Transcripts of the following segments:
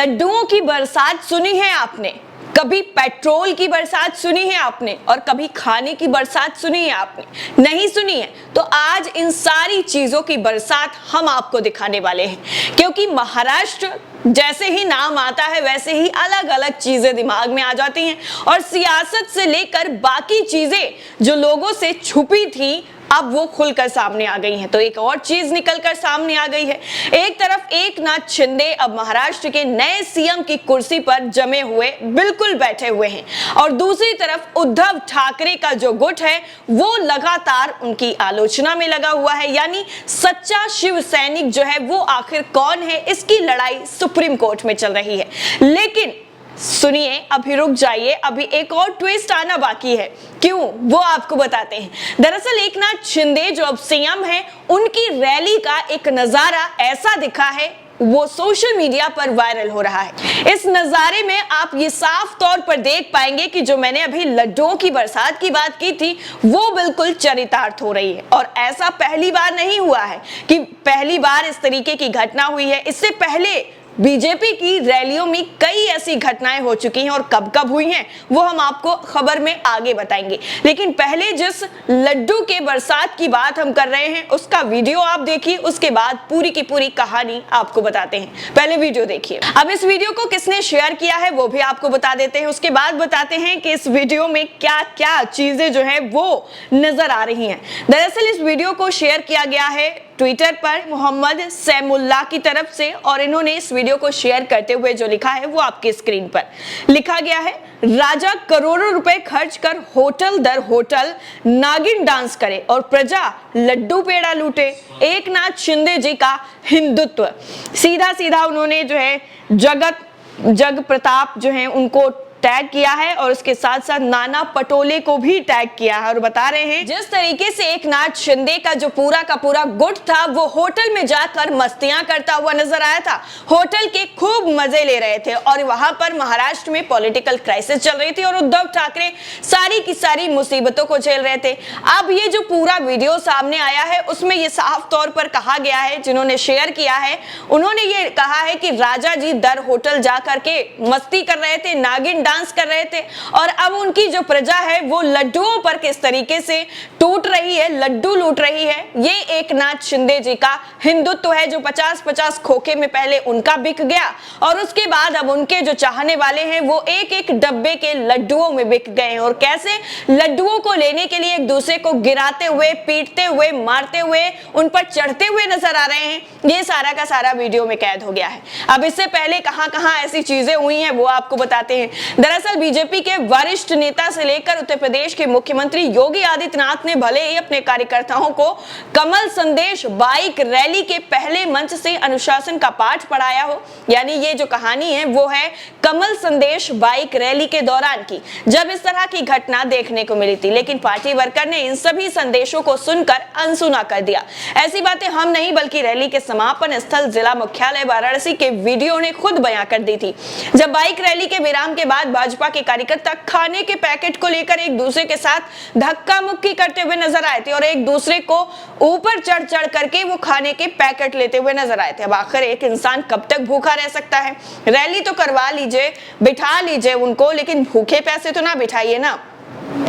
लड्डुओं की बरसात सुनी है आपने, कभी पेट्रोल की बरसात सुनी है आपने, और कभी खाने की बरसात सुनी है आपने? नहीं सुनी है। तो आज इन सारी चीजों की बरसात हम आपको दिखाने वाले हैं, क्योंकि महाराष्ट्र जैसे ही नाम आता है वैसे ही अलग अलग चीजें दिमाग में आ जाती हैं, और सियासत से लेकर बाकी चीजें जो लोगों से छुपी थी अब वो खुलकर सामने आ गई हैं। तो एक और चीज निकलकर सामने आ गई है। एक तरफ एकनाथ शिंदे अब महाराष्ट्र के नए सीएम की कुर्सी पर जमे हुए बिल्कुल बैठे हुए हैं, और दूसरी तरफ उद्धव ठाकरे का जो गुट है वो लगातार उनकी आलोचना में लगा हुआ है। यानी सच्चा शिव सैनिक जो है वो आखिर कौन है, इसकी लड़ाई सुप्रीम कोर्ट में चल रही है। लेकिन सुनिए, अभी रुक जाइए, अभी एक और ट्विस्ट आना बाकी है। क्यों, वो आपको बताते हैं। दरअसल एकनाथ शिंदे जो अब सीएम हैं, उनकी रैली का एक नजारा ऐसा दिखा है, वो सोशल मीडिया पर वायरल हो रहा है। इस नजारे में आप ये साफ तौर पर देख पाएंगे कि जो मैंने अभी लड्डुओं की बरसात की बात की थी वो बिल्कुल चरितार्थ हो रही है। और ऐसा पहली बार नहीं हुआ है कि पहली बार इस तरीके की घटना हुई है। इससे पहले बीजेपी की रैलियों में कई ऐसी घटनाएं हो चुकी हैं, और कब कब हुई हैं वो हम आपको खबर में आगे बताएंगे। लेकिन पहले जिस लड्डू के बरसात की बात हम कर रहे हैं उसका वीडियो आप देखिए, उसके बाद पूरी की पूरी कहानी आपको बताते हैं। पहले वीडियो देखिए। अब इस वीडियो को किसने शेयर किया है वो भी आपको बता देते हैं, उसके बाद बताते हैं कि इस वीडियो में क्या क्या चीजें जो है वो नजर आ रही हैं। दरअसल इस वीडियो को शेयर किया गया है ट्विटर पर मोहम्मद सैमुल्लाह की तरफ से, और इन्होंने इस वीडियो को शेयर करते हुए जो लिखा है वो आपकी स्क्रीन पर लिखा गया है। राजा करोड़ों रुपए खर्च कर होटल दर होटल नागिन डांस करे और प्रजा लड्डू पेड़ा लूटे, एकनाथ शिंदे जी का हिंदुत्व। सीधा सीधा उन्होंने जो है जग प्रताप जो है उनको टैग किया है, और उसके साथ साथ नाना पटोले को भी टैग किया है, और बता रहे हैं जिस तरीके से एकनाथ शिंदे का जो पूरा का पूरा गुट था वो होटल में जाकर मस्तियां करता हुआ नजर आया था, होटल के खूब मजे ले रहे थे, और वहां पर महाराष्ट्र में पॉलिटिकल क्राइसिस चल रही थी और उद्धव ठाकरे सारी की सारी मुसीबतों को झेल रहे थे। अब ये जो पूरा वीडियो सामने आया है उसमें ये साफ तौर पर कहा गया है, जिन्होंने शेयर किया है उन्होंने ये कहा है कि राजा जी दर होटल जा करके मस्ती कर रहे थे, नागिन डांस कर रहे थे, और अब उनकी जो प्रजा है वो लड्डुओं पर किस तरीके से टूट रही है, लड्डू लूट रही है। ये एकनाथ शिंदे जी का हिंदुत्व है जो 50-50 खोखे में पहले उनका बिक गया, और उसके बाद अब उनके जो चाहने वाले हैं वो एक एक डब्बे के लड्डुओं में बिक गए हैं, और कैसे लड्डुओं को लेने के लिए एक दूसरे को गिराते हुए, पीटते हुए, मारते हुए, उन पर चढ़ते हुए नजर आ रहे हैं। ये सारा का सारा वीडियो में कैद हो गया है। अब इससे पहले कहां-कहां ऐसी चीजें हुई हैं वो आपको बताते हैं। दरअसल बीजेपी के वरिष्ठ नेता से लेकर उत्तर प्रदेश के मुख्यमंत्री योगी आदित्यनाथ ने भले ही अपने कार्यकर्ताओं को कमल संदेश बाइक रैली के पहले मंच से अनुशासन का पाठ पढ़ाया हो, यानी ये जो कहानी है वो है कमल संदेश बाइक रैली के दौरान की, जब इस तरह की घटना देखने को मिली थी, लेकिन पार्टी वर्कर ने इन सभी संदेशों को सुनकर अनसुना कर दिया। ऐसी बातें हम नहीं बल्कि रैली के समापन स्थल जिला मुख्यालय वाराणसी के वीडियो ने खुद बयां कर दी थी, जब बाइक रैली के विराम के बाद भाजपा के कार्यकर्ता खाने के पैकेट को लेकर एक दूसरे के साथ धक्का मुक्की करते हुए नजर आए थे, और एक दूसरे को ऊपर चढ़ चढ़ करके वो खाने के पैकेट लेते हुए नजर आए थे। अब आखिर एक इंसान कब तक भूखा रह सकता है? रैली तो करवा लीजिए, बिठा लीजिए उनको, लेकिन भूखे पैसे तो ना बिठाइए ना।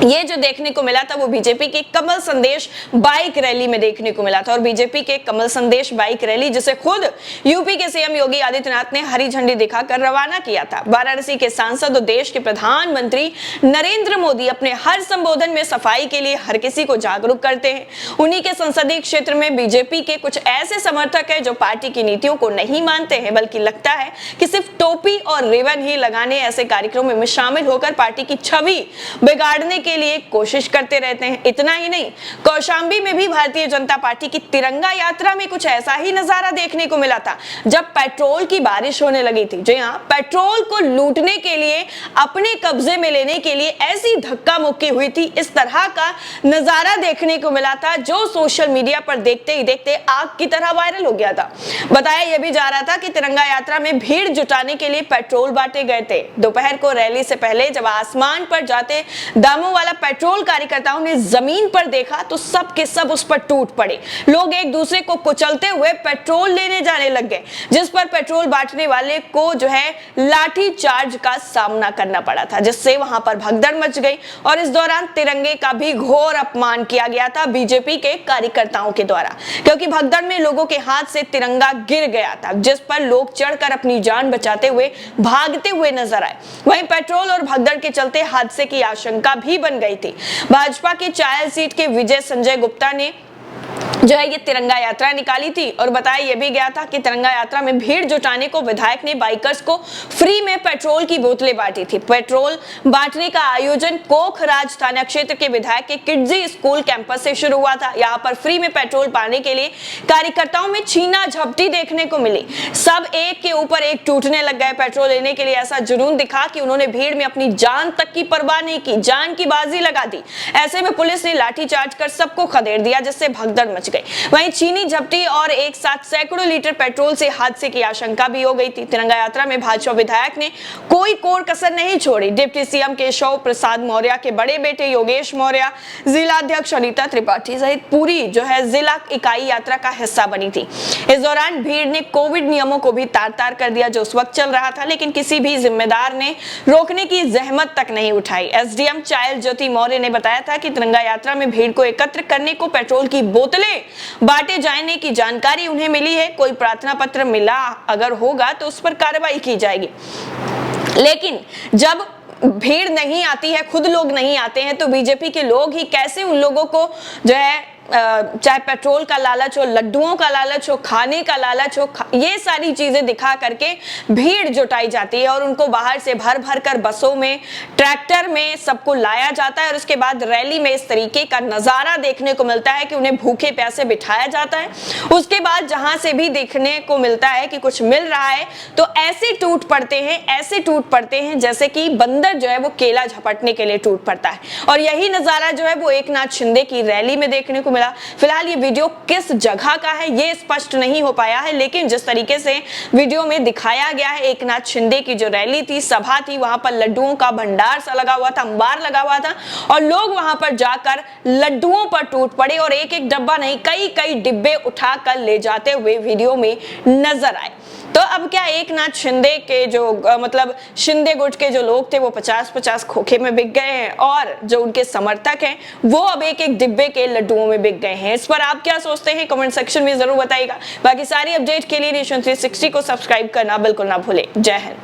ये जो देखने को मिला था वो बीजेपी के कमल संदेश बाइक रैली में देखने को मिला था, और बीजेपी के कमल संदेश बाइक रैली जिसे खुद यूपी के सीएम योगी आदित्यनाथ ने हरी झंडी दिखाकर रवाना किया था। वाराणसी के सांसद और देश के प्रधानमंत्री नरेंद्र मोदी अपने हर संबोधन में सफाई के लिए हर किसी को जागरूक करते हैं। उन्हीं के संसदीय क्षेत्र में बीजेपी के कुछ ऐसे समर्थक है जो पार्टी की नीतियों को नहीं मानते हैं, बल्कि लगता है कि सिर्फ टोपी और रिबन ही लगाने ऐसे कार्यक्रमों में शामिल होकर पार्टी की छवि बिगाड़ने के लिए कोशिश करते रहते हैं। इतना ही नहीं, कौशांबी में भी भारतीय जनता पार्टी की तिरंगा यात्रा में कुछ ऐसा ही नजारा देखने को मिला था, जब पेट्रोल की बारिश होने लगी थी। जी हां, पेट्रोल को लूटने के लिए, अपने कब्जे में लेने के लिए ऐसी धक्का मुक्की हुई थी। इस तरह का नजारा देखने को मिला था जो सोशल मीडिया पर देखते ही देखते आग की तरह वायरल हो गया था। बताया यह भी जा रहा था कि तिरंगा यात्रा में भीड़ जुटाने के लिए पेट्रोल बांटे गए थे। दोपहर को रैली से पहले जब आसमान पर जाते दामों वाला पेट्रोल कार्यकर्ताओं ने जमीन पर देखा तो सब के सब उस पर टूट पड़े। लोग एक दूसरे को कुचलते हुए पेट्रोल लेने जाने लग गए, जिस पर पेट्रोल बांटने वाले को जो है लाठी चार्ज का सामना करना पड़ा था, जिससे वहां पर भगदड़ मच गई। और इस दौरान तिरंगे का भी घोर अपमान किया गया था बीजेपी के कार्यकर्ताओं के द्वारा, क्योंकि भगदड़ में लोगों के हाथ से तिरंगा गिर गया था, जिस पर लोग चढ़कर अपनी जान बचाते हुए भागते हुए नजर आए। वहीं पेट्रोल और भगदड़ के चलते हादसे की आशंका भी बन गई थी। भाजपा की चायल सीट के विजय संजय गुप्ता ने जो है ये तिरंगा यात्रा निकाली थी और बताया यह भी गया था कि तिरंगा यात्रा में भीड़ जुटाने को विधायक ने बाइकर्स को फ्री में पेट्रोल की बोतलें बांटी थी। पेट्रोल बांटने का आयोजन कोखराज थाना क्षेत्र के विधायक के किड्जी स्कूल कैंपस से शुरू हुआ था। यहाँ पर फ्री में पेट्रोल पाने के लिए कार्यकर्ताओं में छीना झपटी देखने को मिली। सब एक के ऊपर एक टूटने लग गए। पेट्रोल लेने के लिए ऐसा जुनून दिखा कि उन्होंने भीड़ में अपनी जान तक की परवाह नहीं की, जान की बाजी लगा दी। ऐसे में पुलिस ने लाठीचार्ज कर सबको खदेड़ दिया, जिससे भगदड़ मच गई। वहीं चीनी झपटी और एक साथ सैकड़ों लीटर पेट्रोल से हादसे की आशंका भी हो गई थी। तिरंगा यात्रा में भाजपा विधायक ने कोई कोर कसर नहीं छोड़ी। डिप्टी सीएम केशव प्रसाद मौर्य के बड़े बेटे योगेश मौर्य, जिला अध्यक्ष अनीता त्रिपाठी सहित पूरी जो है जिला इकाई यात्रा का हिस्सा बनी थी। इस दौरान भीड़ ने कोविड नियमों को भी तार-तार कर दिया जो उस वक्त चल रहा था, लेकिन किसी भी जिम्मेदार ने रोकने की जहमत तक नहीं उठाई। एसडीएम चायल ज्योति मौर्य ने बताया था कि तिरंगा यात्रा में भीड़ को एकत्र करने को पेट्रोल की बोतलें बांटे जाने की जानकारी उन्हें मिली है। कोई प्रार्थना पत्र मिला अगर होगा तो उस पर कार्रवाई की जाएगी, लेकिन जब भीड़ नहीं आती है, खुद लोग नहीं आते हैं, तो बीजेपी के लोग ही कैसे उन लोगों को जो है चाहे पेट्रोल का लालच हो, लड्डुओं का लालच हो, खाने का लालच हो, ये सारी चीजें दिखा करके भीड़ जुटाई जाती है और उनको बाहर से भर भर कर बसों में, ट्रैक्टर में सबको लाया जाता है और उसके बाद रैली में इस तरीके का नजारा देखने को मिलता है कि उन्हें भूखे प्यासे बिठाया जाता है। उसके बाद जहां से भी देखने को मिलता है कि कुछ मिल रहा है तो ऐसे टूट पड़ते हैं जैसे कि बंदर जो है वो केला झपटने के लिए टूट पड़ता है। और यही नजारा जो है वो एकनाथ शिंदे की रैली में देखने को मिला। फिलहाल ये वीडियो किस जगह का है ये स्पष्ट नहीं हो पाया है, लेकिन जिस तरीके से वीडियो में दिखाया गया है, एकनाथ शिंदे की जो रैली थी, सभा थी, वहां पर लड्डुओं का भंडार सा लगा हुआ था, अंबार लगा हुआ था और लोग वहां पर जाकर लड्डुओं पर टूट पड़े और एक एक डब्बा नहीं कई डिब्बे उठाकर ले जाते हुए वीडियो में नजर आए। तो अब क्या एकनाथ शिंदे के जो मतलब शिंदे गुट के जो लोग थे वो 50-50 खोखे में बिक गए हैं और जो उनके समर्थक हैं वो अब एक एक डिब्बे के लड्डुओं में बिक गए हैं। इस पर आप क्या सोचते हैं कमेंट सेक्शन में जरूर बताइएगा। बाकी सारी अपडेट के लिए नेशन 360 को सब्सक्राइब करना बिल्कुल ना भूलें। जय हिंद।